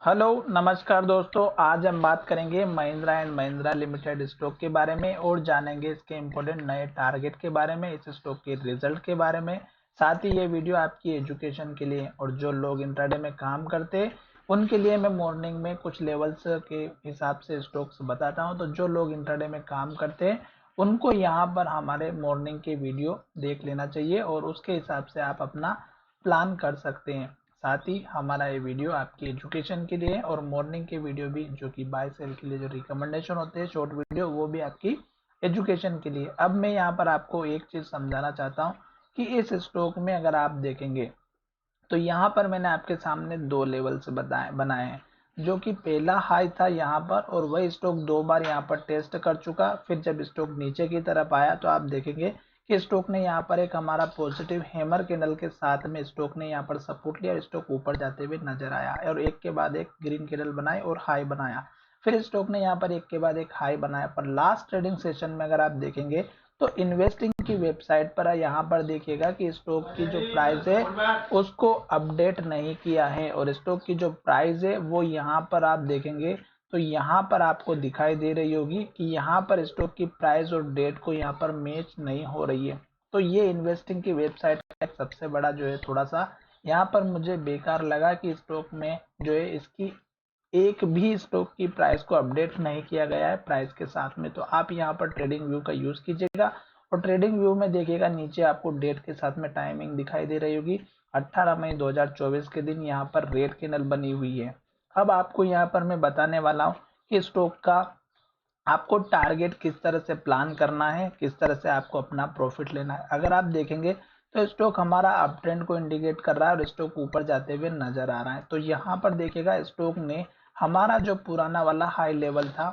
Hello नमस्कार दोस्तों। आज हम बात करेंगे Mahindra and Mahindra limited stock के बारे में और जानेंगे इसके इम्पोर्टेंट नए टारगेट के बारे में, इस स्टॉक के रिजल्ट के बारे में। साथ ही ये वीडियो आपकी एजुकेशन के लिए और जो लोग इंट्राडे में काम करते हैं उनके लिए मैं मॉर्निंग में कुछ लेवल्स के हिसाब से स्टॉक्स बताता हूँ। तो जो लोग इंट्राडे में काम करते हैं उनको यहाँ पर हमारे मॉर्निंग के वीडियो देख लेना चाहिए और उसके हिसाब से आप अपना प्लान कर सकते हैं। साथ ही हमारा ये वीडियो आपकी एजुकेशन के लिए और मॉर्निंग के वीडियो भी जो कि बाय सेल के लिए जो रिकमेंडेशन होते हैं शॉर्ट वीडियो, वो भी आपकी एजुकेशन के लिए। अब मैं यहाँ पर आपको एक चीज समझाना चाहता हूँ कि इस स्टॉक में अगर आप देखेंगे तो यहाँ पर मैंने आपके सामने दो लेवल्स बनाए हैं। जो कि पहला हाई था यहाँ पर और वही स्टॉक दो बार यहाँ पर टेस्ट कर चुका। फिर जब स्टॉक नीचे की तरफ आया तो आप देखेंगे कि स्टॉक ने यहाँ पर एक हमारा पॉजिटिव हैमर कैंडल के साथ में स्टॉक ने यहाँ पर सपोर्ट लिया और स्टॉक ऊपर जाते हुए नजर आया और एक के बाद एक ग्रीन कैंडल बनाए और हाई बनाया। फिर स्टॉक ने यहाँ पर एक के बाद एक हाई बनाया। पर लास्ट ट्रेडिंग सेशन में अगर आप देखेंगे तो इन्वेस्टिंग की वेबसाइट पर यहाँ पर देखिएगा कि स्टॉक की जो प्राइस है उसको अपडेट नहीं किया है और स्टॉक की जो प्राइस है वो यहाँ पर आप देखेंगे तो यहाँ पर आपको दिखाई दे रही होगी कि यहाँ पर स्टॉक की प्राइस और डेट को यहाँ पर मैच नहीं हो रही है। तो ये इन्वेस्टिंग की वेबसाइट का एक सबसे बड़ा जो है थोड़ा सा यहाँ पर मुझे बेकार लगा कि स्टॉक में जो है इसकी एक भी स्टॉक की प्राइस को अपडेट नहीं किया गया है प्राइस के साथ में। तो आप यहाँ पर ट्रेडिंग व्यू का यूज कीजिएगा और ट्रेडिंग व्यू में देखिएगा नीचे आपको डेट के साथ में टाइमिंग दिखाई दे रही होगी। 18 मई 2024 के दिन यहाँ पर रेड कैंडल बनी हुई है। अब आपको यहाँ पर मैं बताने वाला हूँ कि स्टॉक का आपको टारगेट किस तरह से प्लान करना है, किस तरह से आपको अपना प्रॉफिट लेना है। अगर आप देखेंगे तो स्टॉक हमारा अप ट्रेंड को इंडिकेट कर रहा है और स्टॉक ऊपर जाते हुए नजर आ रहा है। तो यहाँ पर देखिएगा स्टॉक ने हमारा जो पुराना वाला हाई लेवल था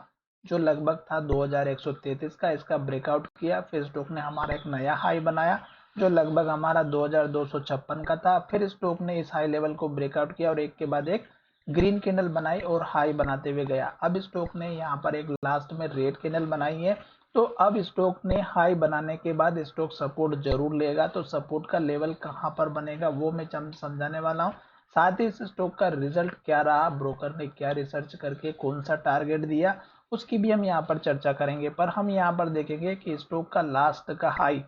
जो लगभग था 2133 का, इसका ब्रेकआउट किया। फिर स्टॉक ने हमारा एक नया हाई बनाया जो लगभग हमारा 2256 का था। फिर स्टॉक ने इस हाई लेवल को ब्रेकआउट किया और एक के बाद एक ग्रीन कैंडल बनाई और हाई बनाते हुए गया। अब स्टॉक ने यहाँ पर एक लास्ट में रेड कैंडल बनाई है। तो अब स्टॉक ने हाई बनाने के बाद स्टॉक सपोर्ट जरूर लेगा। तो सपोर्ट का लेवल कहाँ पर बनेगा वो मैं समझाने वाला हूँ। साथ ही इस स्टॉक का रिजल्ट क्या रहा, ब्रोकर ने क्या रिसर्च करके कौन सा टारगेट दिया, उसकी भी हम यहाँ पर चर्चा करेंगे। पर हम यहाँ पर देखेंगे कि स्टॉक का लास्ट का हाई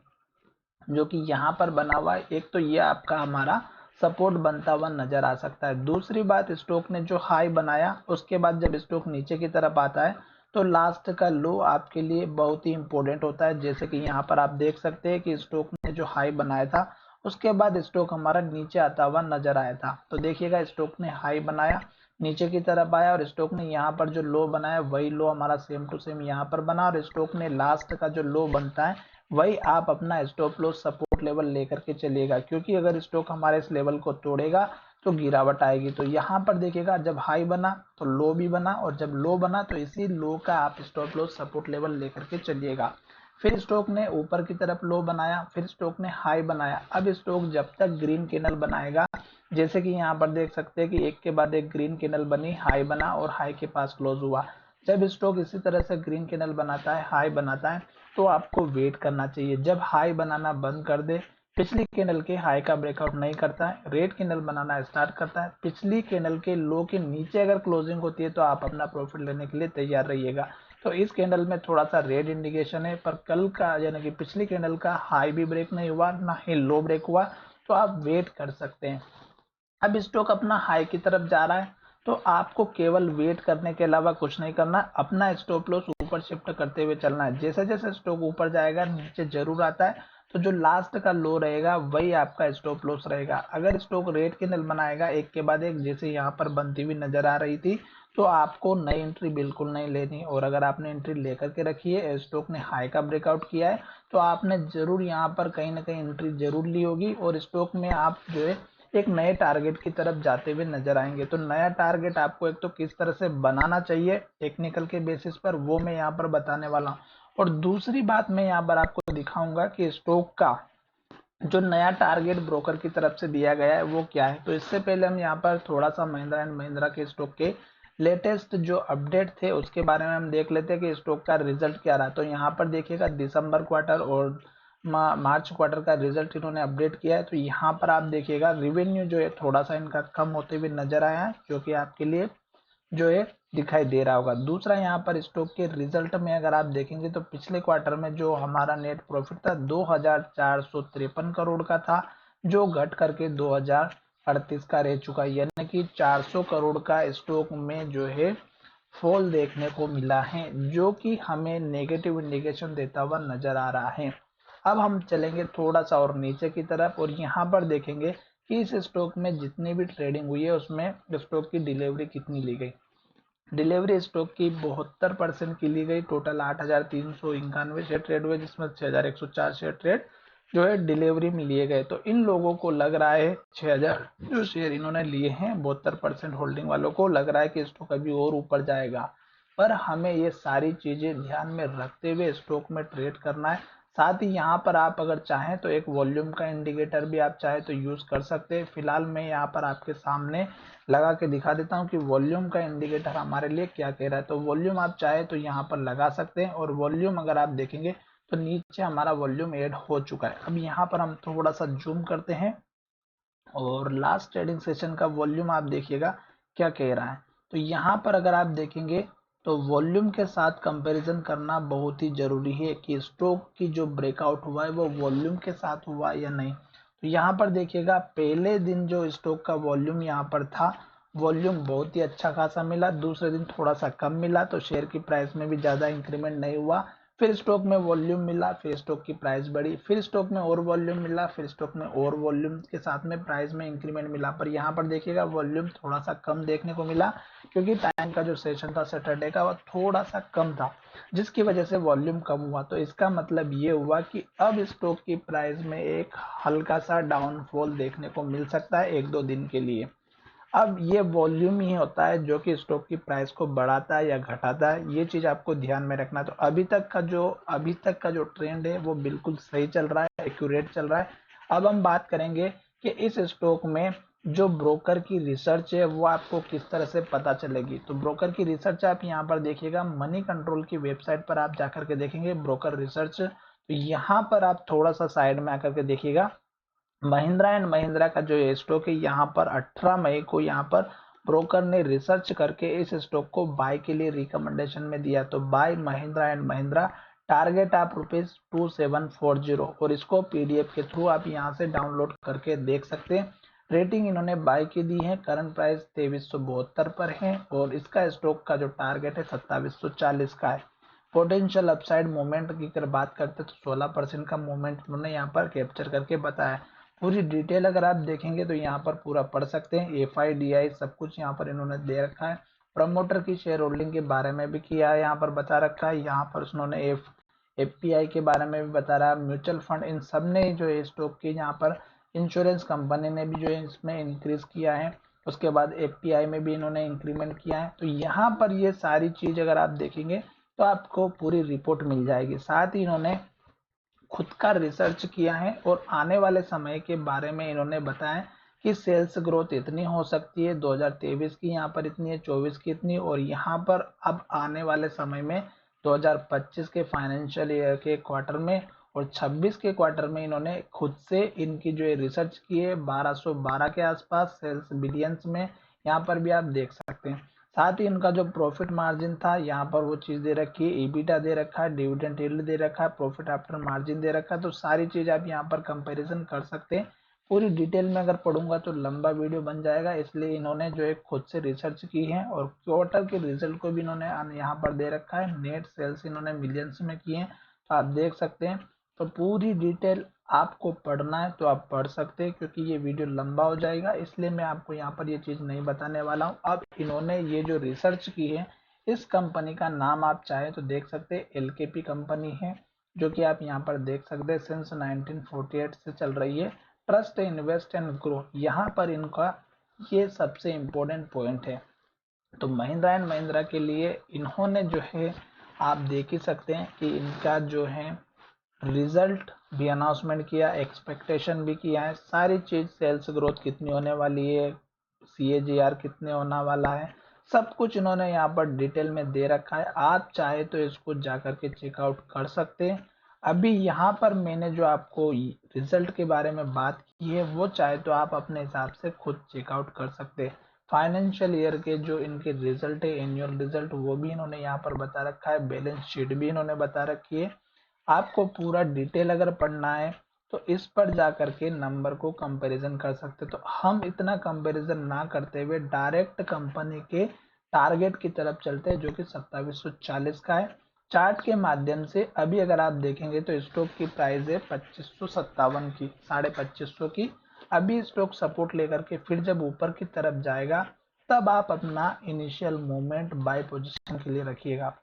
जो कि यहाँ पर बना हुआ है, एक तो ये आपका हमारा सपोर्ट बनता हुआ नजर आ सकता है। दूसरी बात, स्टॉक ने जो हाई बनाया उसके बाद जब स्टॉक नीचे की तरफ आता है तो लास्ट का लो आपके लिए बहुत ही इंपॉर्टेंट होता है। जैसे कि यहाँ पर आप देख सकते हैं कि स्टॉक ने जो हाई बनाया था उसके बाद स्टॉक हमारा नीचे आता हुआ नजर आया था। तो देखिएगा स्टॉक ने हाई बनाया, नीचे की तरफ आया और स्टॉक ने यहाँ पर जो लो बनाया वही लो हमारा सेम टू सेम यहाँ पर बना और स्टॉक ने लास्ट का जो लो बनता है वही आप अपना स्टॉप लॉस सपोर्ट लेवल लेकर के चलिएगा, क्योंकि अगर स्टॉक हमारे इस लेवल को तोड़ेगा तो गिरावट आएगी। तो यहाँ पर देखिएगा जब हाई बना तो लो भी बना और जब लो बना तो इसी लो का आप स्टॉप लॉस सपोर्ट लेवल लेकर के चलिएगा। फिर स्टॉक ने ऊपर की तरफ लो बनाया, फिर स्टॉक ने हाई बनाया। अब स्टॉक जब तक ग्रीन कैंडल बनाएगा, जैसे कि यहाँ पर देख सकते हैं कि एक के बाद एक ग्रीन कैंडल बनी, हाई बना और हाई के पास क्लोज हुआ। जब स्टॉक इसी तरह से ग्रीन कैंडल बनाता है, हाई बनाता है, तो आपको वेट करना चाहिए। जब हाई बनाना बंद कर दे, पिछली कैंडल के हाई का ब्रेकआउट नहीं करता है, रेड कैंडल बनाना स्टार्ट करता है, पिछली कैंडल के लो के नीचे अगर क्लोजिंग होती है तो आप अपना प्रॉफिट लेने के लिए तैयार रहिएगा। तो इस कैंडल में थोड़ा सा रेड इंडिकेशन है, पर कल का यानी कि पिछली कैंडल का हाई भी ब्रेक नहीं हुआ ना ही लो ब्रेक हुआ, तो आप वेट कर सकते हैं। अब स्टॉक अपना हाई की तरफ जा रहा है तो आपको केवल वेट करने के अलावा कुछ नहीं करना, अपना स्टॉप लॉस ऊपर शिफ्ट करते हुए चलना है। जैसे जैसे स्टॉक ऊपर जाएगा नीचे जरूर आता है, तो जो लास्ट का लो रहेगा वही आपका स्टॉप लॉस रहेगा। अगर स्टॉक रेड कैंडल बनाएगा एक के बाद एक जैसे यहाँ पर बनती हुई नजर आ रही थी, तो आपको नई एंट्री बिल्कुल नहीं लेनी। और अगर आपने एंट्री लेकर के रखी है, स्टॉक ने हाई का ब्रेकआउट किया है, तो आपने जरूर यहाँ पर कहीं ना कहीं एंट्री जरूर ली होगी और स्टॉक में आप जो है एक नए टारगेट की तरफ जाते हुए नजर आएंगे। तो नया टारगेट आपको एक तो किस तरह से बनाना चाहिए टेक्निकल के बेसिस पर, वो मैं यहाँ पर बताने वाला हूँ। और दूसरी बात मैं यहाँ पर आपको दिखाऊंगा कि स्टॉक का जो नया टारगेट ब्रोकर की तरफ से दिया गया है वो क्या है। तो इससे पहले हम यहाँ पर थोड़ा सा महिंद्रा एंड महिंद्रा के स्टॉक के लेटेस्ट जो अपडेट थे उसके बारे में हम देख लेते हैं कि स्टॉक का रिजल्ट क्या रहा। तो यहाँ पर देखिएगा दिसंबर क्वार्टर और मार्च क्वार्टर का रिजल्ट इन्होंने अपडेट किया है। तो यहाँ पर आप देखिएगा रिवेन्यू जो है थोड़ा सा इनका कम होते हुए नजर आया है, जो कि आपके लिए जो है दिखाई दे रहा होगा। दूसरा यहाँ पर स्टॉक के रिजल्ट में अगर आप देखेंगे तो पिछले क्वार्टर में जो हमारा नेट प्रॉफिट था 2453 करोड़ का था, जो घट करके 2038 का रह चुका है, यानी कि 400 करोड़ का स्टॉक में जो है फॉल देखने को मिला है, जो कि हमें नेगेटिव इंडिकेशन देता हुआ नजर आ रहा है। अब हम चलेंगे थोड़ा सा और नीचे की तरफ और यहाँ पर देखेंगे कि इस स्टॉक में जितनी भी ट्रेडिंग हुई है उसमें स्टॉक की डिलीवरी कितनी ली गई। डिलीवरी स्टॉक की 72% की ली गई। टोटल 8,391 शेयर ट्रेड हुए, जिसमें 6,104 शेयर ट्रेड जो है डिलीवरी में लिए गए। तो इन लोगों को लग रहा है 6,000 जो शेयर इन्होंने लिए हैं 72% होल्डिंग वालों को लग रहा है कि स्टॉक अभी और ऊपर जाएगा, पर हमें ये सारी चीजें ध्यान में रखते हुए स्टॉक में ट्रेड करना है। साथ ही यहाँ पर आप अगर चाहें तो एक वॉल्यूम का इंडिकेटर भी आप चाहे तो यूज कर सकते हैं। फिलहाल मैं यहाँ पर आपके सामने लगा के दिखा देता हूँ कि वॉल्यूम का इंडिकेटर हमारे लिए क्या कह रहा है। तो वॉल्यूम आप चाहे तो यहाँ पर लगा सकते हैं और वॉल्यूम अगर आप देखेंगे तो नीचे हमारा वॉल्यूम ऐड हो चुका है। अब यहाँ पर हम थोड़ा सा जूम करते हैं और लास्ट ट्रेडिंग सेशन का वॉल्यूम आप देखिएगा क्या कह रहा है। तो यहाँ पर अगर आप देखेंगे तो वॉल्यूम के साथ कंपैरिजन करना बहुत ही जरूरी है कि स्टॉक की जो ब्रेकआउट हुआ है वो वॉल्यूम के साथ हुआ या नहीं। तो यहाँ पर देखिएगा पहले दिन जो स्टॉक का वॉल्यूम यहाँ पर था, वॉल्यूम बहुत ही अच्छा खासा मिला। दूसरे दिन थोड़ा सा कम मिला तो शेयर की प्राइस में भी ज़्यादा इंक्रीमेंट नहीं हुआ। फिर स्टॉक में वॉल्यूम मिला, फिर स्टॉक की प्राइस बढ़ी, फिर स्टॉक में और वॉल्यूम मिला, फिर स्टॉक में और वॉल्यूम के साथ में प्राइस में इंक्रीमेंट मिला। पर यहाँ पर देखिएगा वॉल्यूम थोड़ा सा कम देखने को मिला, क्योंकि टाइम का जो सेशन था सैटरडे का वो थोड़ा सा कम था, जिसकी वजह से वॉल्यूम कम हुआ। तो इसका मतलब ये हुआ कि अब स्टॉक की प्राइस में एक हल्का सा डाउनफॉल देखने को मिल सकता है 1-2 दिन के लिए। अब ये वॉल्यूम ही होता है जो कि स्टॉक की प्राइस को बढ़ाता है या घटाता है, ये चीज आपको ध्यान में रखना। तो अभी तक का जो ट्रेंड है वो बिल्कुल सही चल रहा है, एक्यूरेट चल रहा है। अब हम बात करेंगे कि इस स्टॉक में जो ब्रोकर की रिसर्च है वो आपको किस तरह से पता चलेगी। तो ब्रोकर की रिसर्च आप यहाँ पर देखिएगा, मनी कंट्रोल की वेबसाइट पर आप जाकर के देखेंगे ब्रोकर रिसर्च। तो यहाँ पर आप थोड़ा सा साइड में आकर के देखिएगा, महिंद्रा एंड महिंद्रा का जो स्टॉक है यहाँ पर 18 मई को यहाँ पर ब्रोकर ने रिसर्च करके इस स्टॉक को बाय के लिए रिकमेंडेशन में दिया। तो buy Mahindra and Mahindra, target आप ₹2740, और इसको पीडीएफ के थ्रू आप यहाँ से डाउनलोड करके देख सकते हैं। रेटिंग इन्होंने बाय की दी है, करंट प्राइस 2372 पर है और इसका स्टॉक का जो टारगेट है 2740 का है। पोटेंशियल अपसाइड मूवमेंट की अगर बात करते हैं तो 16% का मूवमेंट उन्होंने यहाँ पर कैप्चर करके बताया। पूरी डिटेल अगर आप देखेंगे तो यहाँ पर पूरा पढ़ सकते हैं, FIDI सब कुछ यहाँ पर इन्होंने दे रखा है। प्रमोटर की शेयर होल्डिंग के बारे में भी किया है, यहाँ पर बता रखा है। यहाँ पर उन्होंने FPI के बारे में भी बता रहा है, म्यूचुअल फंड, इन सब ने जो है स्टॉक की यहाँ पर, इंश्योरेंस कंपनी ने भी जो है इसमें इंक्रीज किया है। उसके बाद FPI में भी इन्होंने इंक्रीमेंट किया है। तो यहाँ पर ये सारी चीज अगर आप देखेंगे तो आपको पूरी रिपोर्ट मिल जाएगी। साथ ही इन्होंने खुद का रिसर्च किया है और आने वाले समय के बारे में इन्होंने बताया कि सेल्स ग्रोथ इतनी हो सकती है 2023 की, यहाँ पर इतनी है, 24 की इतनी, और यहाँ पर अब आने वाले समय में 2025 के फाइनेंशियल ईयर के क्वार्टर में और 26 के क्वार्टर में इन्होंने खुद से इनकी जो रिसर्च की है 1212 के आसपास सेल्स बिलियंस में, यहाँ पर भी आप देख सकते हैं। साथ ही इनका जो प्रॉफिट मार्जिन था यहाँ पर वो चीज दे रखी है, ईबिटा दे रखा है, डिविडेंड यील्ड दे रखा है, प्रॉफिट आफ्टर मार्जिन दे रखा है। तो सारी चीज आप यहाँ पर कंपैरिजन कर सकते हैं। पूरी डिटेल में अगर पढ़ूंगा तो लंबा वीडियो बन जाएगा, इसलिए इन्होंने जो है खुद से रिसर्च की है और क्वार्टर के रिजल्ट को भी इन्होंने यहाँ पर दे रखा है। नेट सेल्स इन्होंने मिलियंस में किए हैं, तो आप देख सकते हैं। तो पूरी डिटेल आपको पढ़ना है तो आप पढ़ सकते हैं, क्योंकि ये वीडियो लंबा हो जाएगा, इसलिए मैं आपको यहाँ पर ये चीज नहीं बताने वाला हूँ। अब इन्होंने ये जो रिसर्च की है, इस कंपनी का नाम आप चाहें तो देख सकते हैं, LKP कंपनी है, जो कि आप यहाँ पर देख सकते हैं सिंस 1948 से चल रही है। ट्रस्ट, इन्वेस्ट एंड ग्रो, यहाँ पर इनका ये सबसे इम्पोर्टेंट पॉइंट है। तो महिंद्रा एंड महिंद्रा के लिए इन्होंने जो है, आप देख ही सकते हैं कि इनका जो है रिजल्ट भी अनाउंसमेंट किया, एक्सपेक्टेशन भी किया है, सारी चीज, सेल्स ग्रोथ कितनी होने वाली है, CAGR कितने होने वाला है, सब कुछ इन्होंने यहाँ पर डिटेल में दे रखा है। आप चाहे तो इसको जाकर के चेकआउट कर सकते हैं। अभी यहाँ पर मैंने जो आपको रिजल्ट के बारे में बात की है वो चाहे तो आप अपने हिसाब से खुद चेकआउट कर सकते हैं। फाइनेंशियल ईयर के जो इनके रिजल्ट है, एनुअल रिजल्ट, वो भी इन्होंने यहाँ पर बता रखा है, बैलेंस शीट भी इन्होंने बता रखी है। आपको पूरा डिटेल अगर पढ़ना है तो इस पर जा करके नंबर को कंपैरिजन कर सकते। तो हम इतना कंपैरिजन ना करते हुए डायरेक्ट कंपनी के टारगेट की तरफ चलते हैं, जो कि 2740 का है। चार्ट के माध्यम से अभी अगर आप देखेंगे तो स्टॉक की प्राइस है 2557 की, 2550 की। अभी स्टॉक सपोर्ट लेकर के फिर जब ऊपर की तरफ जाएगा तब आप अपना इनिशियल मूवमेंट बाय पोजीशन के लिए रखिएगा।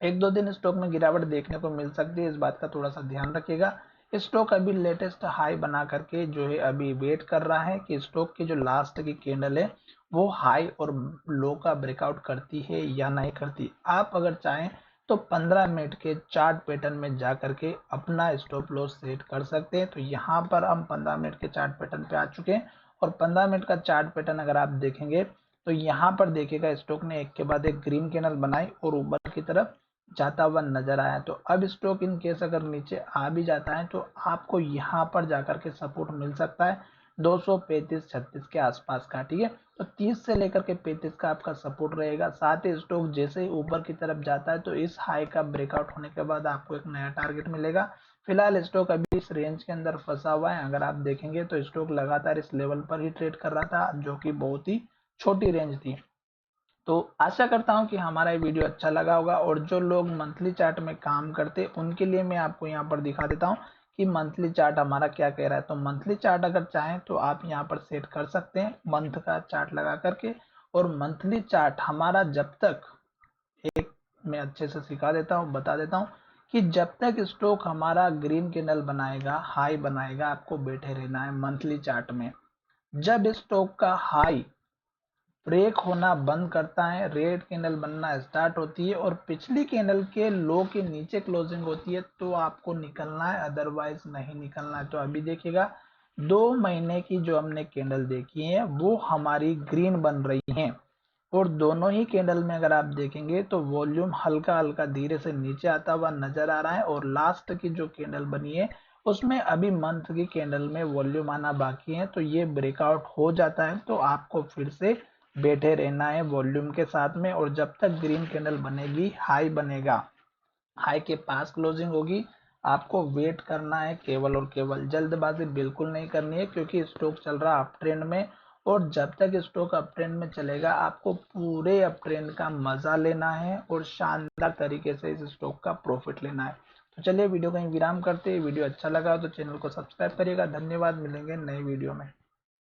एक दो दिन स्टॉक में गिरावट देखने को मिल सकती है, इस बात का थोड़ा सा ध्यान रखिएगा। स्टॉक अभी लेटेस्ट हाई बना करके जो है अभी वेट कर रहा है कि स्टॉक की जो लास्ट की कैंडल है वो हाई और लो का ब्रेकआउट करती है या नहीं करती। आप अगर चाहें तो 15 मिनट के चार्ट पैटर्न में जा करके अपना स्टॉप लॉस सेट कर सकते हैं। तो यहाँ पर हम 15 मिनट के चार्ट पैटर्न पे आ चुके हैं और 15 मिनट का चार्ट पैटर्न अगर आप देखेंगे तो यहाँ पर देखिएगा स्टॉक ने एक के बाद एक ग्रीन कैंडल बनाई और ऊपर की तरफ जाता हुआ नजर आया। तो अब स्टॉक इन केस अगर नीचे आ भी जाता है तो आपको यहाँ पर जाकर के सपोर्ट मिल सकता है 235-36 के आसपास का, ठीक है। तो 30 से लेकर के 35 का आपका सपोर्ट रहेगा। साथ ही स्टॉक जैसे ही ऊपर की तरफ जाता है तो इस हाई का ब्रेकआउट होने के बाद आपको एक नया टारगेट मिलेगा। फिलहाल स्टॉक अभी इस रेंज के अंदर फंसा हुआ है। अगर आप देखेंगे तो स्टॉक लगातार इस लेवल पर ही ट्रेड कर रहा था, जो कि बहुत ही छोटी रेंज थी। तो आशा करता हूं कि हमारा ये वीडियो अच्छा लगा होगा, और जो लोग मंथली चार्ट में काम करते उनके लिए मैं आपको यहाँ पर दिखा देता हूँ कि मंथली चार्ट हमारा क्या कह रहा है। तो मंथली चार्ट अगर चाहें तो आप यहाँ पर सेट कर सकते हैं मंथ का चार्ट लगा करके। और मंथली चार्ट हमारा जब तक, एक मैं अच्छे से सिखा देता हूँ, बता देता हूँ कि जब तक स्टॉक हमारा ग्रीन कैंडल बनाएगा, हाई बनाएगा, आपको बैठे रहना है मंथली चार्ट में। जब स्टॉक का हाई ब्रेक होना बंद करता है, रेड कैंडल बनना स्टार्ट होती है और पिछली कैंडल के लो के नीचे क्लोजिंग होती है, तो आपको निकलना है, अदरवाइज नहीं निकलना है। तो अभी देखिएगा 2 महीने की जो हमने कैंडल देखी है वो हमारी ग्रीन बन रही हैं, और दोनों ही कैंडल में अगर आप देखेंगे तो वॉल्यूम हल्का हल्का धीरे से नीचे आता हुआ नजर आ रहा है। और लास्ट की जो कैंडल बनी है उसमें अभी मंथ की कैंडल में वॉल्यूम आना बाकी है। तो ये ब्रेकआउट हो जाता है तो आपको फिर से बैठे रहना है वॉल्यूम के साथ में, और जब तक ग्रीन कैंडल बनेगी, हाई बनेगा, हाई के पास क्लोजिंग होगी, आपको वेट करना है केवल और केवल। जल्दबाजी बिल्कुल नहीं करनी है क्योंकि स्टॉक चल रहा अप ट्रेंड में, और जब तक स्टॉक अप ट्रेंड में चलेगा आपको पूरे अप ट्रेंड का मजा लेना है और शानदार तरीके से इस स्टॉक का प्रॉफिट लेना है। तो चलिए वीडियो कहीं विराम करते हैं। वीडियो अच्छा लगा तो चैनल को सब्सक्राइब करिएगा। धन्यवाद, मिलेंगे नए वीडियो में।